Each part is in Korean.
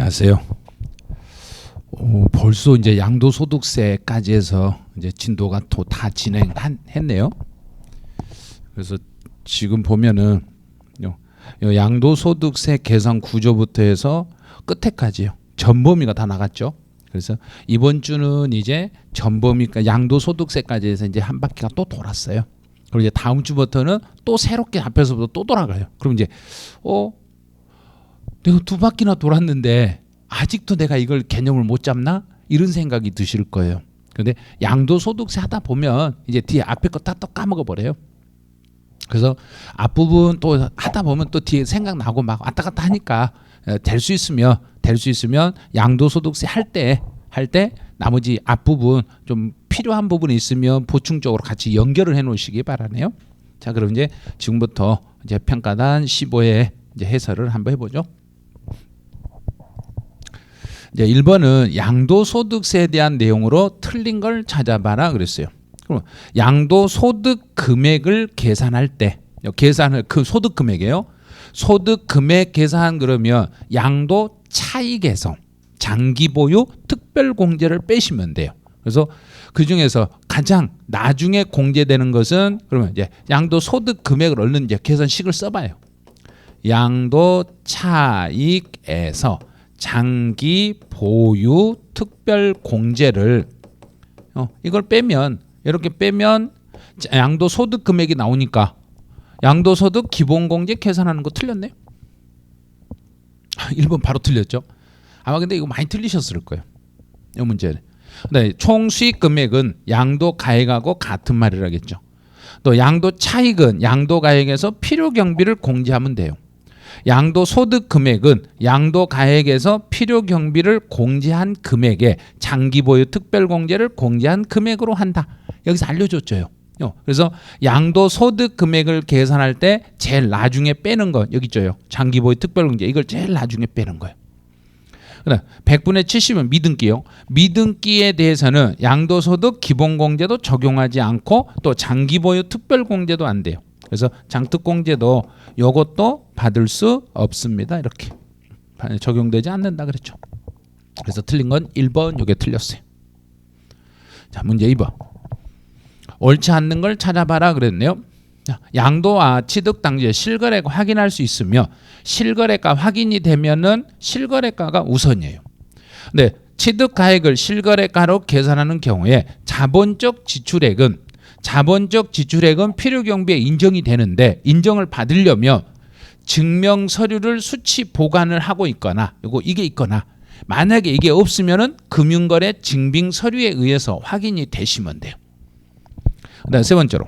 안녕하세요. 벌써 이제 양도소득세까지 해서 이제 진도가 다 진행했네요. 그래서 지금 보면은 요 양도소득세 계산 구조부터 해서 끝에까지요. 전범위가 다 나갔죠. 그래서 이번 주는 이제 전범위가 양도소득세까지 해서 이제 한 바퀴가 또 돌았어요. 그리고 이제 다음 주부터는 또 새롭게 앞에서부터 또 돌아가요. 그럼 이제 내가 두 바퀴나 돌았는데 아직도 내가 이걸 개념을 못 잡나? 이런 생각이 드실 거예요. 그런데 양도소득세 하다 보면 이제 뒤에 앞에 거 다 또 까먹어 버려요. 그래서 앞부분 또 하다 보면 또 뒤에 생각나고 막 왔다 갔다 하니까 될 수 있으면 양도소득세 할 때 나머지 앞부분 좀 필요한 부분이 있으면 보충적으로 같이 연결을 해 놓으시기 바라네요. 자, 그럼 이제 지금부터 이제 평가단 15회 이제 해설을 한번 해보죠. 이제 1번은 양도소득세에 대한 내용으로 틀린 걸 찾아봐라 그랬어요. 그럼 양도소득 금액을 계산할 때 계산을 그 소득 금액이에요. 소득 금액 계산 그러면 양도 차익에서 장기 보유 특별 공제를 빼시면 돼요. 그래서 그 중에서 가장 나중에 공제되는 것은 그러면 이제 양도소득 금액을 얼른 이제 계산식을 써봐요. 양도 차익에서 장기 보유 특별 공제를 이걸 빼면 이렇게 빼면 양도소득 금액이 나오니까 양도소득 기본공제 계산하는 거 틀렸네요. 1번 바로 틀렸죠. 아마 근데 이거 많이 틀리셨을 거예요. 이 문제는. 네, 총 수익 금액은 양도 가액하고 같은 말이라겠죠. 또 양도 차익은 양도 가액에서 필요 경비를 공제하면 돼요. 양도 소득 금액은 양도 가액에서 필요 경비를 공제한 금액에 장기 보유 특별 공제를 공제한 금액으로 한다. 여기서 알려줬죠. 그래서 양도 소득 금액을 계산할 때 제일 나중에 빼는 거 여기 있죠. 장기 보유 특별 공제 이걸 제일 나중에 빼는 거예요. 그다음 100분의 70은 미등기요. 미등기에 대해서는 양도소득 기본공제도 적용하지 않고 또 장기보유 특별공제도 안 돼요. 그래서 장특공제도 이것도 받을 수 없습니다. 이렇게 적용되지 않는다 그랬죠. 그래서 틀린 건 1번 이게 틀렸어요. 자, 문제 2번. 옳지 않는 걸 찾아봐라 그랬네요. 양도와 취득 당시에 실거래가 확인할 수 있으며 실거래가 확인이 되면은 실거래가가 우선이에요. 근데 취득 가액을 실거래가로 계산하는 경우에 자본적 지출액은 필요 경비에 인정이 되는데 인정을 받으려면 증명 서류를 수치 보관을 하고 있거나 이게 있거나 만약에 이게 없으면은 금융거래 증빙 서류에 의해서 확인이 되시면 돼요. 그다음 세 번째로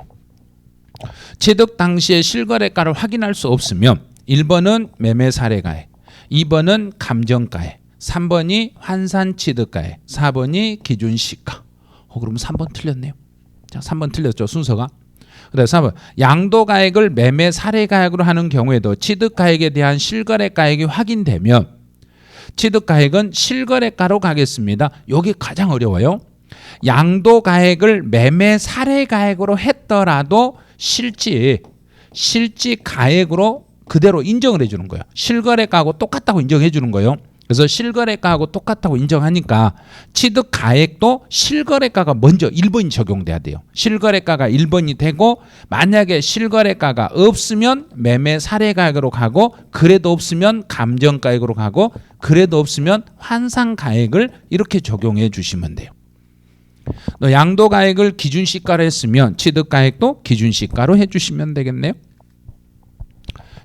취득 당시에 실거래가를 확인할 수 없으면 1번은 매매 사례가액, 2번은 감정가액, 3번이 환산취득가액, 4번이 기준시가. 그러면 3번 틀렸네요. 자, 3번 틀렸죠, 순서가. 그다음 4번 양도가액을 매매 사례가액으로 하는 경우에도 취득가액에 대한 실거래가액이 확인되면 취득가액은 실거래가로 가겠습니다. 이게 가장 어려워요. 양도가액을 매매 사례가액으로 했더라도 실지 가액으로 그대로 인정을 해주는 거예요. 실거래가하고 똑같다고 인정해 주는 거예요. 그래서 실거래가하고 똑같다고 인정하니까 취득 가액도 실거래가가 먼저 1번이 적용돼야 돼요. 실거래가가 1번이 되고 만약에 실거래가가 없으면 매매 사례가액으로 가고 그래도 없으면 감정가액으로 가고 그래도 없으면 환산가액을 이렇게 적용해 주시면 돼요. 양도가액을 기준시가로 했으면 취득가액도 기준시가로 해주시면 되겠네요.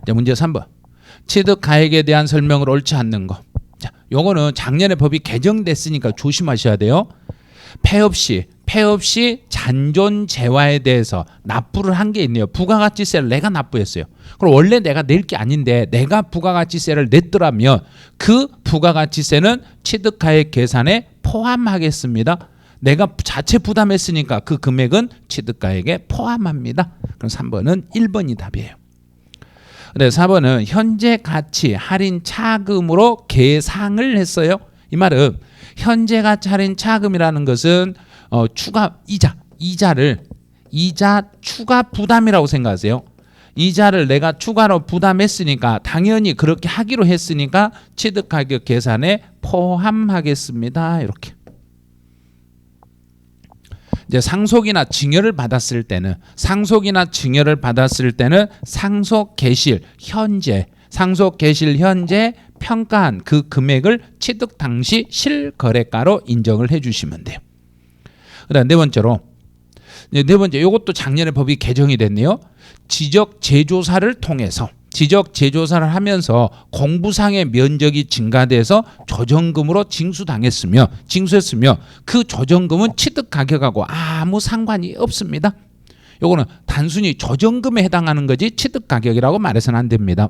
이제 문제 3번. 취득가액에 대한 설명을 옳지 않는 거. 자, 요거는 작년에 법이 개정됐으니까 조심하셔야 돼요. 폐 없이 잔존 재화에 대해서 납부를 한 게 있네요. 부가가치세를 내가 납부했어요. 그럼 원래 내가 낼 게 아닌데 내가 부가가치세를 냈더라면 그 부가가치세는 취득가액 계산에 포함하겠습니다. 내가 자체 부담했으니까 그 금액은 취득가액에 포함합니다. 그럼 3번은 1번이 답이에요. 근데 4번은 현재 가치 할인 차금으로 계상을 했어요. 이 말은 현재 가치 할인 차금이라는 것은 추가 이자 추가 부담이라고 생각하세요. 이자를 내가 추가로 부담했으니까 당연히 그렇게 하기로 했으니까 취득가격 계산에 포함하겠습니다. 이렇게. 이제 상속이나 증여를 받았을 때는 상속 개실 현재 평가한 그 금액을 취득 당시 실거래가로 인정을 해주시면 돼요. 그다음 네 번째 이것도 작년에 법이 개정이 됐네요. 지적 제조사를 하면서 공부상의 면적이 증가돼서 조정금으로 징수했으며 그 조정금은 취득 가격하고 아무 상관이 없습니다. 요거는 단순히 조정금에 해당하는 거지 취득 가격이라고 말해서는 안 됩니다.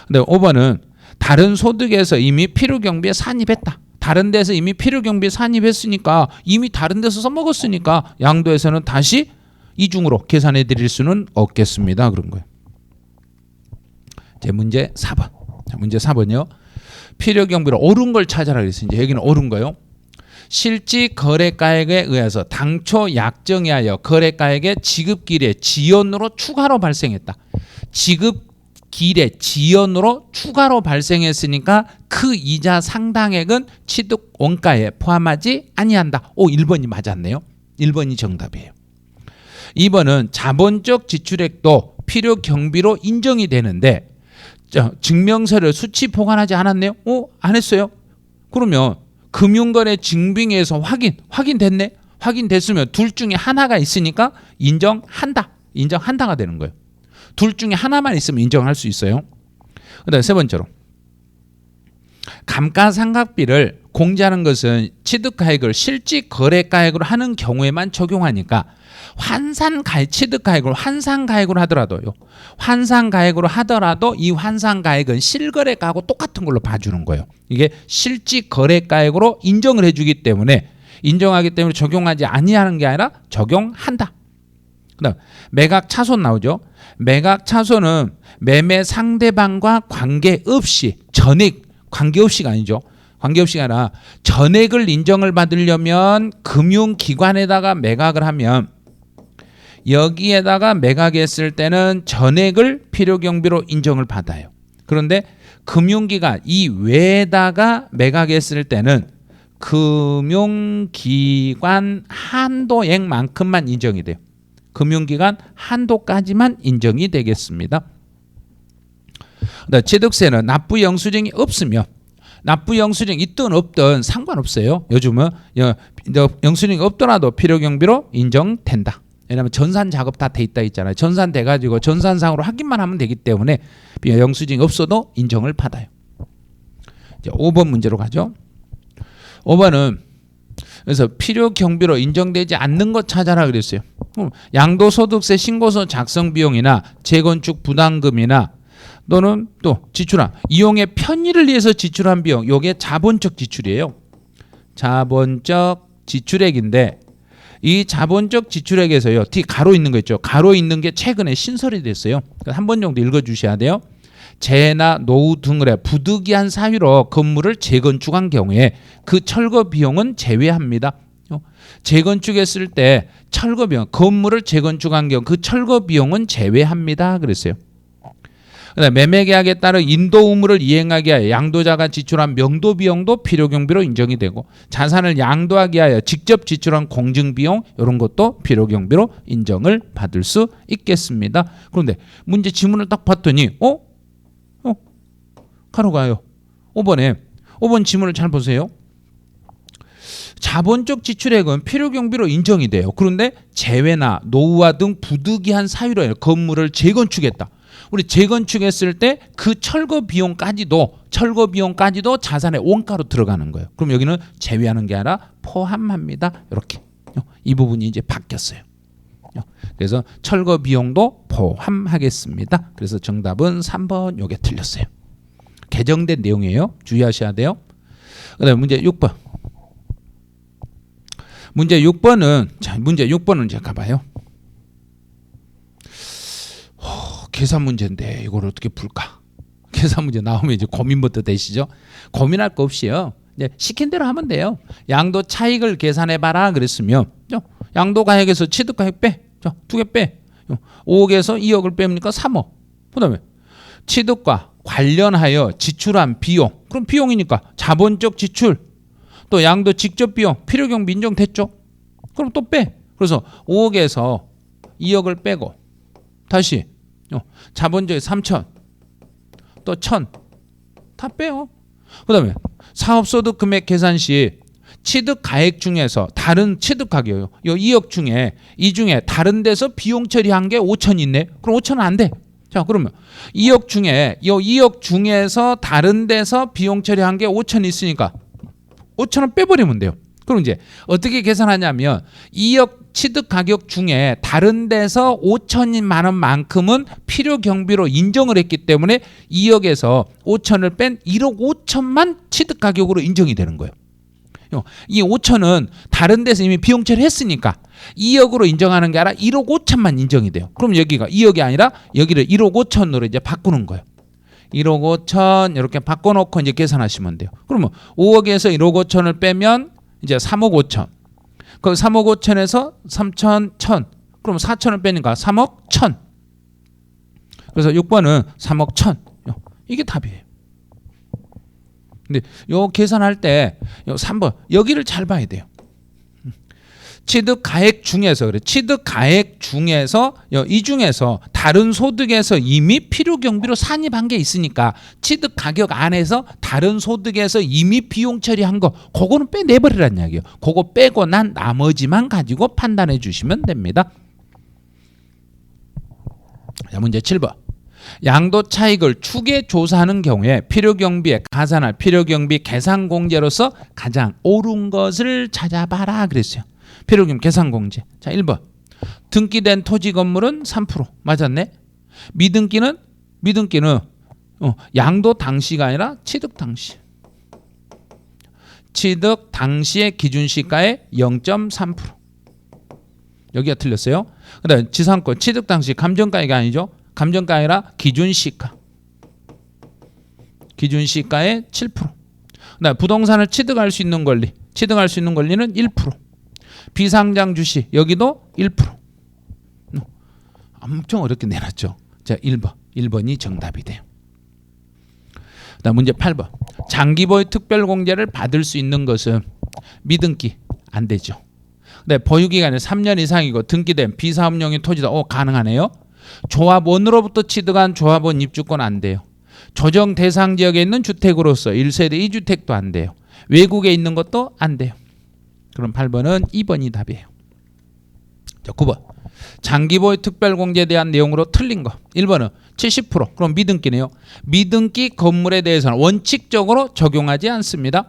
근데 5번은 다른 소득에서 이미 필요경비에 산입했다. 다른 데서 이미 필요경비에 산입했으니까 이미 다른 데서 써먹었으니까 양도에서는 다시 이중으로 계산해 드릴 수는 없겠습니다. 그런 거예요. 제 문제 4번. 자, 문제 4번이요. 필요경비로 옳은 걸 찾아라 그랬어요. 이제 여기는 옳은 거요. 실질 거래가액에 의해서 당초 약정하여 거래가액의 지급길에 지연으로 추가로 발생했다. 지급길에 지연으로 추가로 발생했으니까 그 이자 상당액은 취득 원가에 포함하지 아니한다. 1번이 맞았네요. 1번이 정답이에요. 2번은 자본적 지출액도 필요 경비로 인정이 되는데 증명서를 수치 보관하지 않았네요. 안 했어요. 그러면 금융거래 증빙에서 확인됐네. 확인됐으면 둘 중에 하나가 있으니까 인정한다가 되는 거예요. 둘 중에 하나만 있으면 인정할 수 있어요. 그다음에 세 번째로 감가상각비를 공제하는 것은 취득가액을 실질 거래가액으로 하는 경우에만 적용하니까 취득가액을 환산가액으로 하더라도 이 환산가액은 실거래가하고 똑같은 걸로 봐주는 거예요. 이게 실질 거래가액으로 인정을 해주기 때문에 인정하기 때문에 적용하지 아니하는 게 아니라 적용한다. 그다음 매각 차손 나오죠. 매각 차손은 매매 상대방과 관계없이 관계없이가 아니죠. 관계없이가 아니라 전액을 인정을 받으려면 금융기관에다가 매각을 하면 여기에다가 매각했을 때는 전액을 필요경비로 인정을 받아요. 그런데 금융기관 이 외에다가 매각했을 때는 금융기관 한도액만큼만 인정이 돼요. 금융기관 한도까지만 인정이 되겠습니다. 취득세는 납부 영수증이 없으며 납부 영수증 있든 없든 상관없어요. 요즘은 영수증이 없더라도 필요경비로 인정된다. 왜냐하면 전산 작업 다 돼 있다 있잖아요. 전산돼 가지고 전산상으로 확인만 하면 되기 때문에 영수증이 없어도 인정을 받아요. 이제 5번 문제로 가죠. 5번은 그래서 필요경비로 인정되지 않는 것 찾아라 그랬어요. 양도소득세 신고서 작성 비용이나 재건축 부담금이나 또는 또 지출한 이용의 편의를 위해서 지출한 비용, 이게 자본적 지출이에요. 자본적 지출액인데 이 자본적 지출액에서요. 뒤 가로 있는 거 있죠. 가로 있는 게 최근에 신설이 됐어요. 한 번 정도 읽어주셔야 돼요. 재해나 노후 등의 부득이한 사유로 건물을 재건축한 경우에 그 철거 비용은 제외합니다. 재건축했을 때 철거 비용, 건물을 재건축한 경우 그 철거 비용은 제외합니다. 그랬어요. 매매계약에 따른 인도 의무를 이행하기 위하여 양도자가 지출한 명도 비용도 필요경비로 인정이 되고 자산을 양도하기 위하여 직접 지출한 공증비용 이런 것도 필요경비로 인정을 받을 수 있겠습니다. 그런데 문제 지문을 딱 봤더니 가로 가요. 5번 지문을 잘 보세요. 자본적 지출액은 필요경비로 인정이 돼요. 그런데 재회나 노후화 등 부득이한 사유로 건물을 재건축했다. 우리 재건축했을 때 그 철거 비용까지도 자산의 원가로 들어가는 거예요. 그럼 여기는 제외하는 게 아니라 포함합니다. 이렇게 이 부분이 이제 바뀌었어요. 그래서 철거 비용도 포함하겠습니다. 그래서 정답은 3번 요게 틀렸어요. 개정된 내용이에요. 주의하셔야 돼요. 그다음에 문제 6번. 문제 6번은 이제 가봐요. 계산 문제인데 이걸 어떻게 풀까? 계산 문제 나오면 이제 고민부터 되시죠? 고민할 거 없이요. 이제 시킨 대로 하면 돼요. 양도 차익을 계산해봐라 그랬으면 양도 가액에서 취득 가액 빼. 자, 2개 빼. 5억에서 2억을 뺍니까? 3억. 그다음에 취득과 관련하여 지출한 비용. 그럼 비용이니까 자본적 지출. 또 양도 직접 비용, 필요경비 인정됐죠? 그럼 또 빼. 그래서 5억에서 2억을 빼고 다시 자본적 3천 또 1,000 다 빼요. 그다음에 사업소득 금액 계산 시 취득 가액 중에서 다른 취득 가격이요. 요 2억 중에 이 중에 다른 데서 비용 처리한 게 5천 있네. 그럼 5천은 안 돼. 자, 그러면 2억 중에 요 2억 중에서 다른 데서 비용 처리한 게 5천 있으니까 5천원 빼버리면 돼요. 그럼 이제 어떻게 계산하냐면 2억 취득 가격 중에 다른 데서 5천만 원만큼은 필요 경비로 인정을 했기 때문에 2억에서 5천을 뺀 1억 5천만 취득 가격으로 인정이 되는 거예요. 이 5천은 다른 데서 이미 비용 처리했으니까 2억으로 인정하는 게 아니라 1억 5천만 인정이 돼요. 그럼 여기가 2억이 아니라 여기를 1억 5천으로 이제 바꾸는 거예요. 1억 5천 이렇게 바꿔놓고 이제 계산하시면 돼요. 그러면 5억에서 1억 5천을 빼면 이제 3억 5천. 그 3억 5천에서 3천 1천. 그럼 4천을 빼니까 3억 1천. 그래서 6번은 3억 1천. 이게 답이에요. 근데 요 계산할 때 요 3번 여기를 잘 봐야 돼요. 취득 가액 중에서 그래. 취득 가액 중에서 이 중에서 다른 소득에서 이미 필요 경비로 산입한 게 있으니까 취득 가격 안에서 다른 소득에서 이미 비용 처리한 거 그거는 빼내 버리라는 이야기예요. 그거 빼고 난 나머지만 가지고 판단해 주시면 됩니다. 자, 문제 7번. 양도 차익을 추계 조사하는 경우에 필요 경비에 가산할 필요 경비 계산 공제로서 가장 옳은 것을 찾아봐라 그랬어요. 필요금 계산 공제. 자, 1번. 등기된 토지 건물은 3% 맞았네. 미등기는 양도 당시가 아니라 취득 당시. 취득 당시의 기준 시가의 0.3%. 여기가 틀렸어요. 그다음에 지상권 취득 당시 감정가액이 아니죠. 감정가 아니라 기준 시가. 기준 시가의 7%. 그다음에 부동산을 취득할 수 있는 권리. 취득할 수 있는 권리는 1%. 비상장 주식 여기도 1%. 엄청 어렵게 내놨죠. 자, 1번. 1번이 정답이 돼요. 그다음 문제 8번. 장기보유 특별공제를 받을 수 있는 것은 미등기 안 되죠. 네, 보유기간이 3년 이상이고 등기된 비사업용의 토지다. 가능하네요. 조합원으로부터 취득한 조합원 입주권 안 돼요. 조정 대상 지역에 있는 주택으로서 1세대 2주택도 안 돼요. 외국에 있는 것도 안 돼요. 그럼 8번은 2번이 답이에요. 자, 9번. 장기보유 특별공제에 대한 내용으로 틀린 거. 1번은 70%. 그럼 미등기네요. 미등기 건물에 대해서는 원칙적으로 적용하지 않습니다.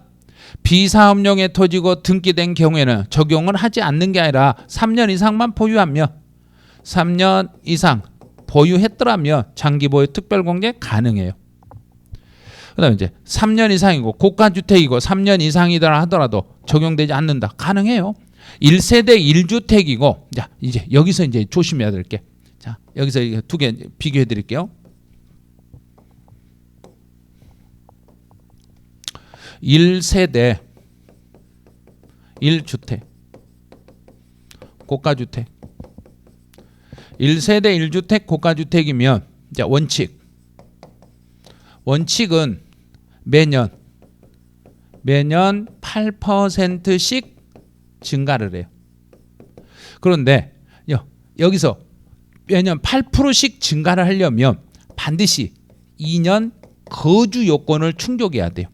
비사업용의 토지고 등기된 경우에는 적용을 하지 않는 게 아니라 3년 이상만 보유하며 3년 이상 보유했더라면 장기보유 특별공제 가능해요. 그다음에 이제 3년 이상이고 고가주택이고 3년 이상이더라 하더라도 적용되지 않는다. 가능해요. 1세대 1주택이고 자, 이제 여기서 이제 조심해야 될 게. 자, 여기서 두 개 비교해 드릴게요. 1세대 1주택 고가주택 1세대 1주택 고가주택이면 자, 원칙은 매년 8%씩 증가를 해요. 그런데 여기서 매년 8%씩 증가를 하려면 반드시 2년 거주 요건을 충족해야 돼요.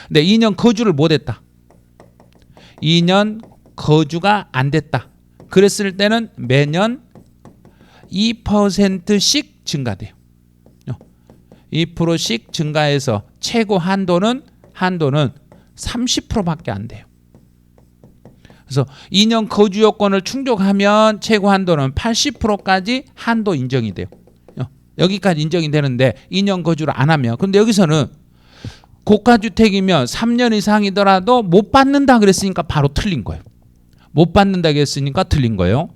근데 2년 거주를 못했다. 2년 거주가 안 됐다. 그랬을 때는 매년 2%씩 증가돼요. 2%씩 증가해서 최고 한도는 30%밖에 안 돼요. 그래서 2년 거주 요건을 충족하면 최고 한도는 80%까지 한도 인정이 돼요. 여기까지 인정이 되는데 2년 거주를 안 하면 근데 여기서는 고가주택이면 3년 이상이더라도 못 받는다 그랬으니까 바로 틀린 거예요. 못 받는다 그랬으니까 틀린 거예요.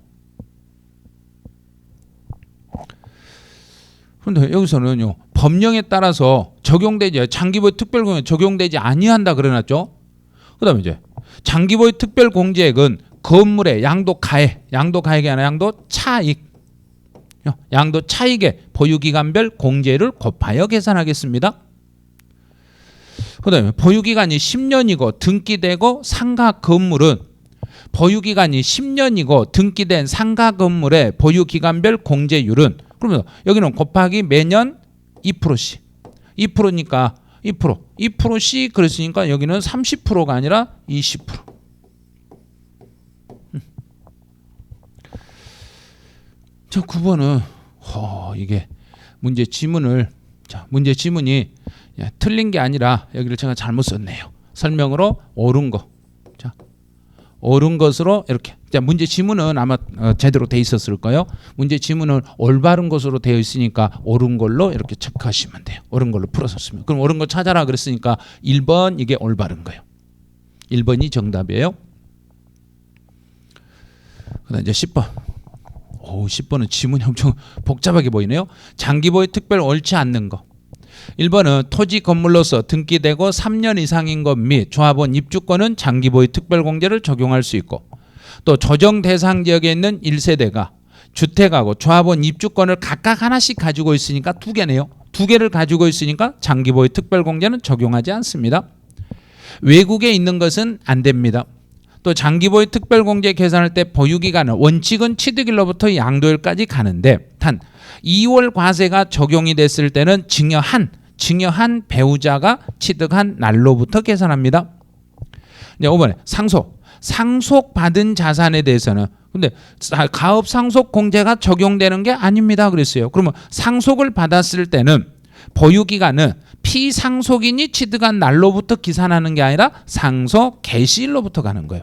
그런데 여기서는요. 법령에 따라서 적용되지 장기보유 특별공제 적용되지 아니한다 그래놨죠. 그다음에 이제 장기보유 특별공제액은 건물의 양도 가액이 아니라 양도 차익 양도 차익의 보유기간별 공제율을 곱하여 계산하겠습니다. 그 다음에 보유기간이 10년이고 등기되고 상가 건물은 보유기간이 10년이고 등기된 상가 건물의 보유기간별 공제율은 그러면 여기는 곱하기 매년 2%씩 2%니까 2%씩 그랬으니까 여기는 30%가 아니라 20%. 저 9번은 이게 문제 지문을 문제 지문이 틀린 게 아니라 여기를 제가 잘못 썼네요. 설명으로 옳은 거. 자, 옳은 것으로 이렇게. 자, 문제 지문은 아마 제대로 돼 있었을 거예요. 문제 지문은 올바른 것으로 되어 있으니까 옳은 걸로 이렇게 체크하시면 돼요. 옳은 걸로 풀어섰으면. 그럼 옳은 거 찾아라 그랬으니까 1번 이게 올바른 거예요. 1번이 정답이에요. 그다음 이제 10번. 10번은 지문이 엄청 복잡하게 보이네요. 장기보유 특별 옳지 않는 거. 1번은 토지 건물로서 등기되고 3년 이상인 것 및 조합원 입주권은 장기보유 특별공제를 적용할 수 있고 또 조정 대상 지역에 있는 1세대가 주택하고 조합원 입주권을 각각 하나씩 가지고 있으니까 2개네요. 2개를 가지고 있으니까 장기보유 특별공제는 적용하지 않습니다. 외국에 있는 것은 안 됩니다. 또 장기보유 특별공제 계산할 때 보유기간은 원칙은 취득일로부터 양도일까지 가는데 단 2월 과세가 적용이 됐을 때는 증여한 배우자가 취득한 날로부터 계산합니다. 이제 5번에 상속받은 자산에 대해서는 근데 가업 상속 공제가 적용되는 게 아닙니다 그랬어요. 그러면 상속을 받았을 때는 보유기간은 피상속인이 취득한 날로부터 기산하는 게 아니라 상속 개시일로부터 가는 거예요.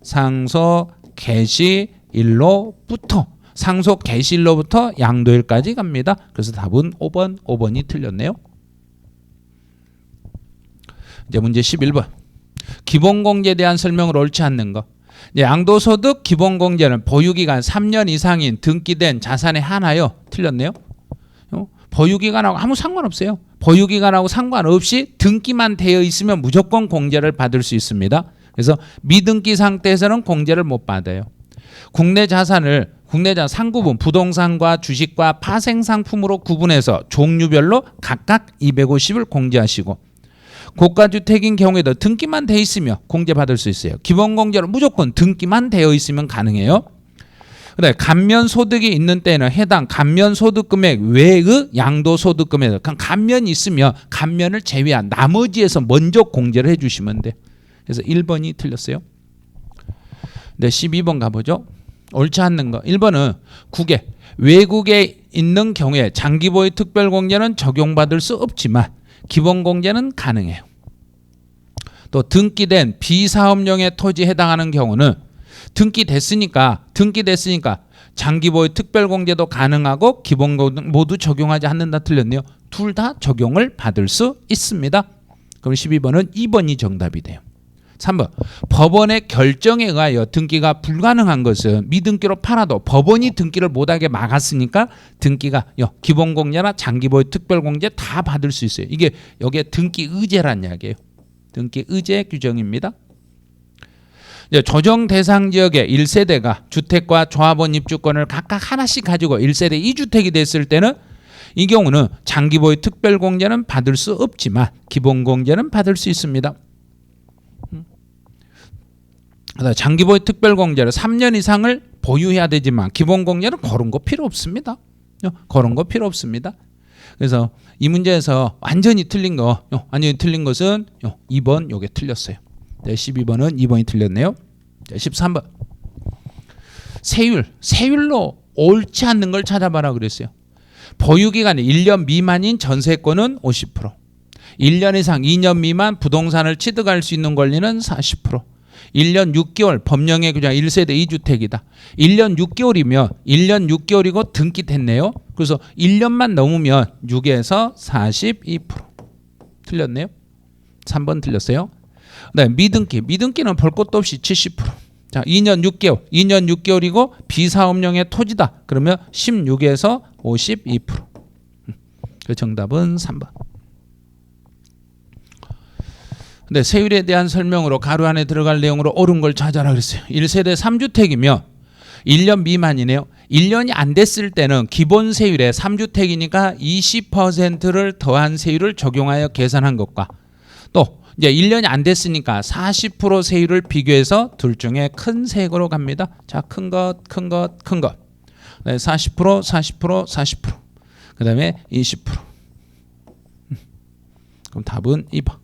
상속 개시일로부터 양도일까지 갑니다. 그래서 답은 5번이 틀렸네요. 이제 문제 11번. 기본공제에 대한 설명을 옳지 않는 거. 양도소득 기본공제는 보유기간 3년 이상인 등기된 자산에 한하여 틀렸네요. 보유기간하고 아무 상관없어요. 보유기간하고 상관없이 등기만 되어 있으면 무조건 공제를 받을 수 있습니다. 그래서 미등기 상태에서는 공제를 못 받아요. 국내 자산 상구분 부동산과 주식과 파생상품으로 구분해서 종류별로 각각 250을 공제하시고 고가주택인 경우에도 등기만 돼 있으면 공제받을 수 있어요. 기본공제는 무조건 등기만 되어 있으면 가능해요. 그다음에 감면소득이 있는 때는 해당 감면소득금액 외의 양도소득금액 감면이 있으면 감면을 제외한 나머지에서 먼저 공제를 해주시면 돼요. 그래서 1번이 틀렸어요. 네, 12번 가보죠. 옳지 않는 거. 1번은 국외 외국에 있는 경우에 장기보유 특별공제는 적용받을 수 없지만 기본공제는 가능해요. 또 등기된 비사업용의 토지에 해당하는 경우는 등기됐으니까 장기보유 특별공제도 가능하고 기본공제 모두 적용하지 않는다 틀렸네요. 둘 다 적용을 받을 수 있습니다. 그럼 12번은 2번이 정답이 돼요. 3번. 법원의 결정에 의하여 등기가 불가능한 것은 미등기로 팔아도 법원이 등기를 못하게 막았으니까 등기가 기본공제나 장기보유 특별공제 다 받을 수 있어요. 이게 여기에 등기의제란 이야기예요. 등기의제 규정입니다. 조정 대상 지역의 1세대가 주택과 조합원 입주권을 각각 하나씩 가지고 1세대 2주택이 됐을 때는 이 경우는 장기보유 특별공제는 받을 수 없지만 기본공제는 받을 수 있습니다. 장기보유 특별공제를 3년 이상을 보유해야 되지만 기본공제는 그런 거 필요 없습니다. 그런 거 필요 없습니다. 그래서 이 문제에서 완전히 틀린 것은 2번 요게 틀렸어요. 네, 12번은 2번이 틀렸네요. 네, 13번. 세율로 옳지 않는 걸 찾아봐라 그랬어요. 보유기간이 1년 미만인 전세권은 50%, 1년 이상 2년 미만 부동산을 취득할 수 있는 권리는 40%, 1년 6개월 법령의 규정 1세대 2주택이다. 1년 6개월이면 1년 6개월이고 등기됐네요. 그래서 1년만 넘으면 6에서 42%. 틀렸네요. 3번 틀렸어요. 네, 미등기는 볼 것도 없이 70%. 자, 2년 6개월이고 비사업용의 토지다. 그러면 16에서 52%. 그 정답은 3번. 근데 세율에 대한 설명으로 가로 안에 들어갈 내용으로 옳은 걸 찾아라 그랬어요. 1세대 3주택이면 1년 미만이네요. 1년이 안 됐을 때는 기본 세율에 3주택이니까 20%를 더한 세율을 적용하여 계산한 것과 또 이제 1년이 안 됐으니까 40% 세율을 비교해서 둘 중에 큰 색으로 갑니다. 자, 큰 것, 큰 것, 큰 것. 40%, 40%, 40%. 그 다음에 20%. 그럼 답은 2번.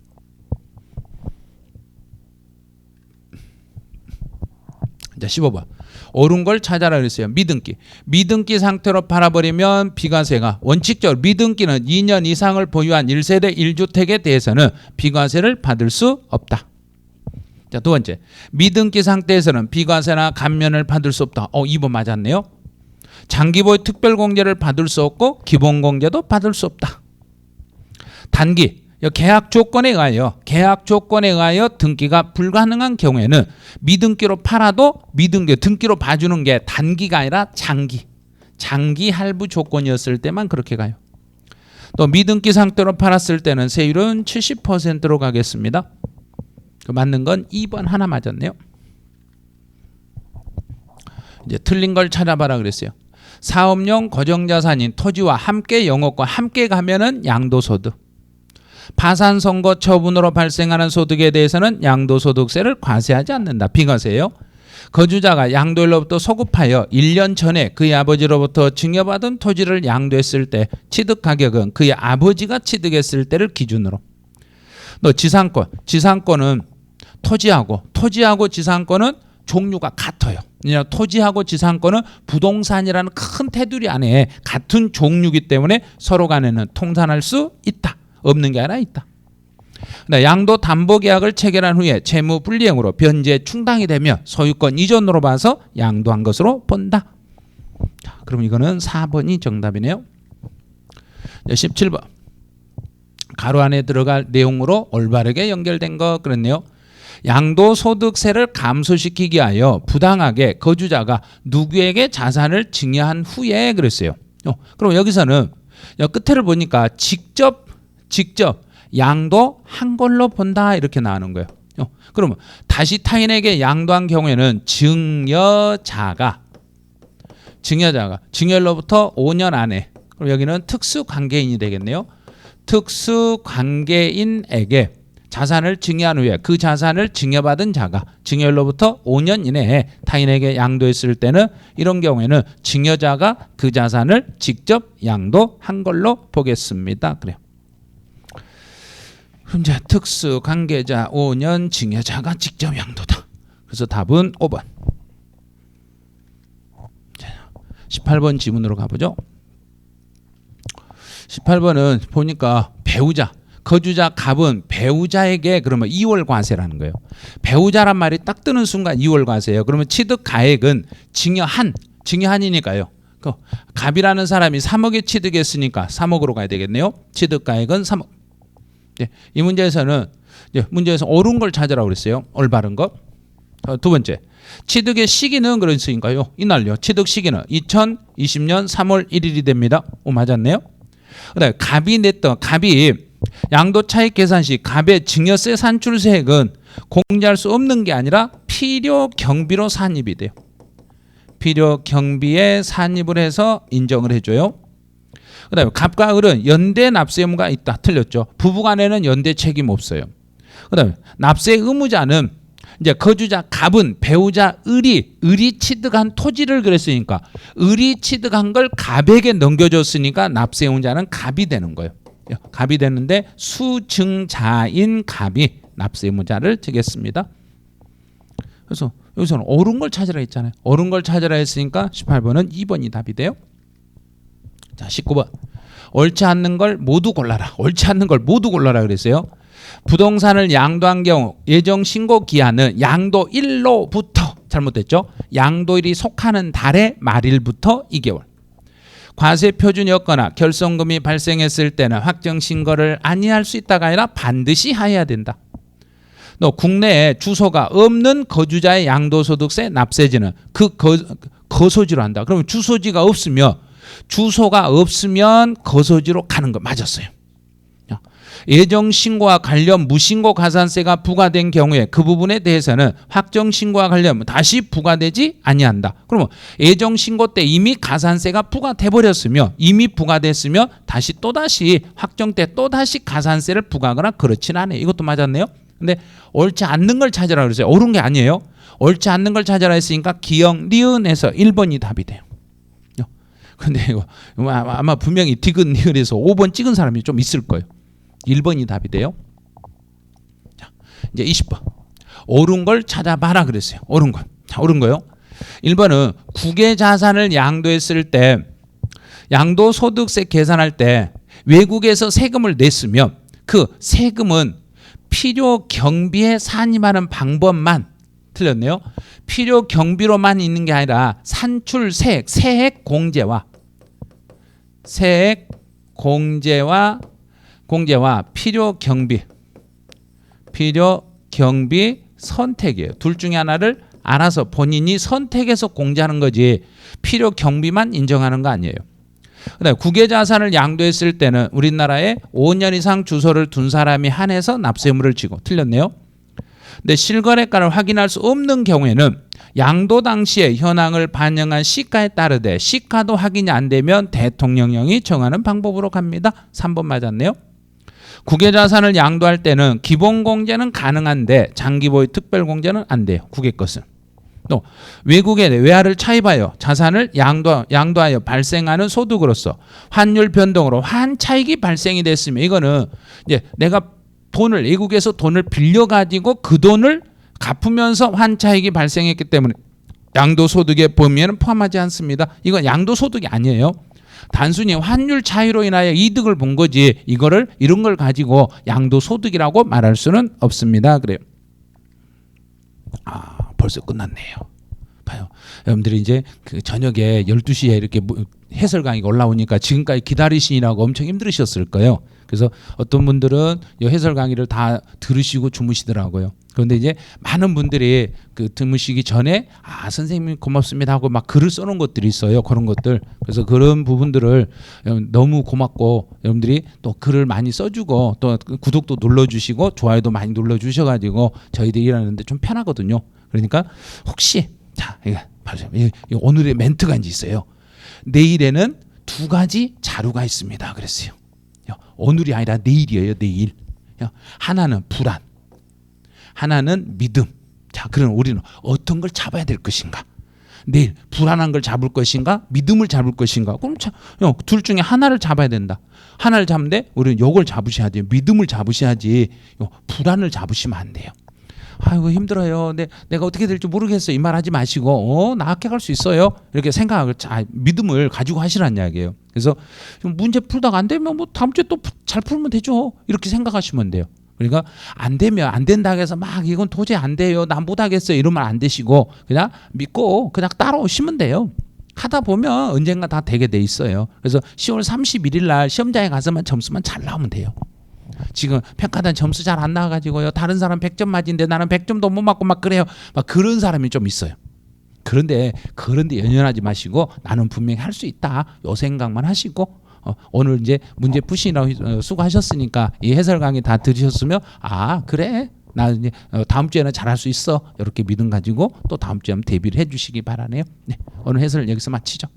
자, 15번. 옳은 걸 찾아라 그랬어요. 미등기. 미등기 상태로 팔아버리면 비과세가 원칙적으로 미등기는 2년 이상을 보유한 1세대 1주택에 대해서는 비과세를 받을 수 없다. 자, 두 번째. 미등기 상태에서는 비과세나 감면을 받을 수 없다. 2번 맞았네요. 장기보유 특별공제를 받을 수 없고 기본공제도 받을 수 없다. 단기. 계약 조건에 의하여 등기가 불가능한 경우에는 미등기로 팔아도 등기로 봐주는 게 단기가 아니라 장기 할부 조건이었을 때만 그렇게 가요. 또 미등기 상태로 팔았을 때는 세율은 70%로 가겠습니다. 맞는 건 2번 하나 맞았네요. 이제 틀린 걸 찾아봐라 그랬어요. 사업용 고정자산인 토지와 함께 영업과 함께 가면은 양도소득. 파산 선고 처분으로 발생하는 소득에 대해서는 양도소득세를 과세하지 않는다. 비과세예요. 거주자가 양도일로부터 소급하여 1년 전에 그의 아버지로부터 증여받은 토지를 양도했을 때 취득가격은 그의 아버지가 취득했을 때를 기준으로. 또 지상권은 토지하고 지상권은 종류가 같아요. 토지하고 지상권은 부동산이라는 큰 테두리 안에 같은 종류이기 때문에 서로 간에는 통산할 수 있다. 없는 게 아니라 있다. 양도 담보 계약을 체결한 후에 채무 불이행으로 변제 충당이 되며 소유권 이전으로 봐서 양도한 것으로 본다. 자, 그럼 이거는 4번이 정답이네요. 17번. 가로 안에 들어갈 내용으로 올바르게 연결된 거 그랬네요. 양도소득세를 감소시키기 위하여 부당하게 거주자가 누구에게 자산을 증여한 후에 그랬어요. 그럼 여기서는 끝에를 보니까 직접 양도한 걸로 본다 이렇게 나오는 거예요. 그러면 다시 타인에게 양도한 경우에는 증여자가 증여로부터 5년 안에 그럼 여기는 특수관계인이 되겠네요. 특수관계인에게 자산을 증여한 후에 그 자산을 증여받은 자가 증여로부터 5년 이내에 타인에게 양도했을 때는 이런 경우에는 증여자가 그 자산을 직접 양도한 걸로 보겠습니다. 그래요. 이제 특수관계자 5년 증여자가 직접 양도다. 그래서 답은 5번. 18번 지문으로 가보죠. 18번은 보니까 배우자, 거주자 갑은 배우자에게 그러면 2월 과세라는 거예요. 배우자란 말이 딱 뜨는 순간 2월 과세예요. 그러면 취득가액은 증여한이니까요. 갑이라는 사람이 3억에 취득했으니까 3억으로 가야 되겠네요. 취득가액은 3억. 이 문제에서 옳은 걸 찾으라고 그랬어요. 올바른 것. 두 번째, 취득의 시기는 그랬으니까요. 이날요. 취득 시기는 2020년 3월 1일이 됩니다. 맞았네요. 그다음에 갑이 양도 차익 계산 시 갑의 증여세 산출세액은 공제할 수 없는 게 아니라 필요 경비로 산입이 돼요. 필요 경비에 산입을 해서 인정을 해줘요. 그다음에 갑과 을은 연대 납세 의무가 있다. 틀렸죠. 부부간에는 연대 책임 없어요. 그다음에 납세 의무자는 이제 거주자 갑은 배우자 을이 취득한 토지를 그랬으니까 을이 취득한 걸 갑에게 넘겨줬으니까 납세 의무자는 갑이 되는 거예요. 갑이 되는데 수증자인 갑이 납세 의무자를 지겠습니다. 그래서 여기서는 옳은 걸 찾으라 했잖아요. 옳은 걸 찾으라 했으니까 18번은 2번이 답이 돼요. 자, 19번. 옳지 않는 걸 모두 골라라. 옳지 않는 걸 모두 골라라 그랬어요. 부동산을 양도한 경우 예정 신고 기한은 양도일로부터 잘못됐죠. 양도일이 속하는 달의 말일부터 2개월. 과세 표준이었거나 결손금이 발생했을 때는 확정 신고를 아니할 수 있다가 아니라 반드시 하여야 된다. 또 국내에 주소가 없는 거주자의 양도소득세 납세지는 그 거소지로 한다. 그러면 주소지가 없으면 거소지로 가는 거 맞았어요. 예정 신고와 관련 무신고 가산세가 부과된 경우에 그 부분에 대해서는 확정 신고와 관련 다시 부과되지 아니한다. 그러면 예정 신고 때 이미 가산세가 부과돼 버렸으며 이미 부과됐으며 다시 또다시 확정 때 또다시 가산세를 부과하거나 그렇진 않아요. 이것도 맞았네요. 근데 옳지 않는 걸 찾으라 그랬어요. 옳은 게 아니에요. 옳지 않는 걸 찾으라 했으니까 기역, 니은에서 1번이 답이 돼요. 근데 이거 아마 분명히 디귿, 니은에서 5번 찍은 사람이 좀 있을 거예요. 1번이 답이 돼요. 자, 이제 20번. 옳은 걸 찾아봐라 그랬어요. 옳은 걸. 자, 옳은 거요. 1번은 국외 자산을 양도했을 때 양도소득세 계산할 때 외국에서 세금을 냈으면 그 세금은 필요 경비에 산입하는 방법만 틀렸네요. 필요 경비로만 있는 게 아니라 산출 세액, 세액 공제와 필요 경비 선택이에요. 둘 중에 하나를 알아서 본인이 선택해서 공제하는 거지 필요 경비만 인정하는 거 아니에요. 그다음에 국외 자산을 양도했을 때는 우리나라에 5년 이상 주소를 둔 사람이 한해서 납세 의무를 지고 틀렸네요. 근데 실거래가를 확인할 수 없는 경우에는 양도 당시의 현황을 반영한 시가에 따르되 시가도 확인이 안 되면 대통령령이 정하는 방법으로 갑니다. 3번 맞았네요. 국외 자산을 양도할 때는 기본 공제는 가능한데 장기 보유 특별 공제는 안 돼요. 국외 것은. 또 외국에 외화를 차입하여 자산을 양도하여 발생하는 소득으로서 환율 변동으로 환차익이 발생이 됐으면 이거는 이제 내가 돈을 외국에서 돈을 빌려 가지고 그 돈을 갚으면서 환차익이 발생했기 때문에 양도소득의 범위에는 포함하지 않습니다. 이건 양도소득이 아니에요. 단순히 환율 차이로 인하여 이득을 본 거지 이거를 이런 걸 가지고 양도소득이라고 말할 수는 없습니다. 그래요. 벌써 끝났네요. 봐요. 여러분들이 이제 그 저녁에 12시에 이렇게 해설 강의가 올라오니까 지금까지 기다리시느라고 엄청 힘들으셨을 거예요. 그래서 어떤 분들은 이 해설 강의를 다 들으시고 주무시더라고요. 그런데 이제 많은 분들이 그 주무시기 전에 선생님 고맙습니다 하고 막 글을 써놓은 것들이 있어요. 그런 것들. 그래서 그런 부분들을 너무 고맙고 여러분들이 또 글을 많이 써주고 또 구독도 눌러주시고 좋아요도 많이 눌러주셔가지고 저희들이 일하는데 좀 편하거든요. 그러니까 혹시 자 이거 오늘의 멘트가 이제 있어요. 내일에는 2가지 자료가 있습니다. 그랬어요. 오늘이 아니라 내일이에요. 내일. 하나는 불안, 하나는 믿음. 자, 그럼 우리는 어떤 걸 잡아야 될 것인가? 내일 불안한 걸 잡을 것인가? 믿음을 잡을 것인가? 그럼 둘 중에 하나를 잡아야 된다. 하나를 잡는데 우리는 요걸 잡으셔야 돼요. 믿음을 잡으셔야지 불안을 잡으시면 안 돼요. 아이고 힘들어요. 내가 어떻게 될지 모르겠어요. 이 말 하지 마시고 나 학교 갈 수 있어요. 이렇게 생각을 믿음을 가지고 하시라는 이야기예요. 그래서 문제 풀다가 안 되면 뭐 다음 주에 또 잘 풀면 되죠. 이렇게 생각하시면 돼요. 그러니까 안 되면 안 된다 해서 막 이건 도저히 안 돼요. 난 못하겠어요. 이러면 안 되시고 그냥 믿고 그냥 따라오시면 돼요. 하다 보면 언젠가 다 되게 돼 있어요. 그래서 10월 31일 날 시험장에 가서만 점수만 잘 나오면 돼요. 지금 평가단 점수 잘 안 나와가지고요. 다른 사람 100점 맞은데 나는 100점도 못 맞고 막 그래요. 막 그런 사람이 좀 있어요. 그런데 연연하지 마시고 나는 분명히 할 수 있다. 요 생각만 하시고 오늘 이제 문제 푸시느라고 수고하셨으니까 이 해설 강의 다 들으셨으면 그래 나 이제 다음 주에는 잘할 수 있어. 이렇게 믿음 가지고 또 다음 주에 한번 대비를 해주시기 바라네요. 네, 오늘 해설을 여기서 마치죠.